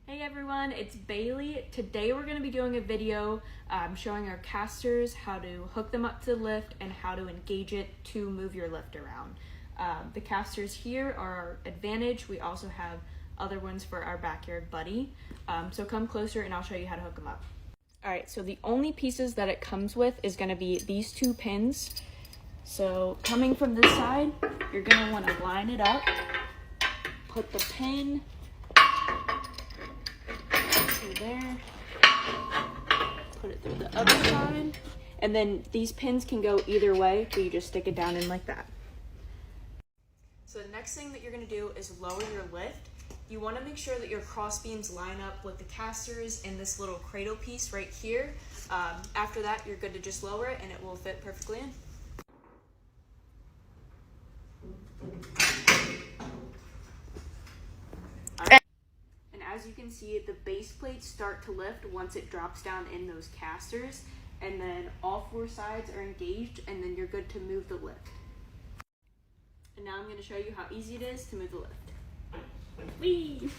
Hey everyone, it's Bailey. Today we're going to be doing a video showing our casters, how to hook them up to the lift, and how to engage it to move your lift around. The casters here are our advantage. We also have other ones for our backyard buddy. So come closer and I'll show you how to hook them up. Alright, so the only pieces that it comes with is going to be these two pins. So coming from this side, you're going to want to line it up, put the pin through there, put it through the other side, and then these pins can go either way, but you just stick it down in like that. So the next thing that you're going to do is lower your lift. You want to make sure that your cross beams line up with the casters and this little cradle piece right here. After that, you're good to just lower it and it will fit perfectly in. And as you can see, the base plates start to lift once it drops down in those casters, and then all four sides are engaged, and then you're good to move the lift. And now I'm going to show you how easy it is to move the lift. Whee!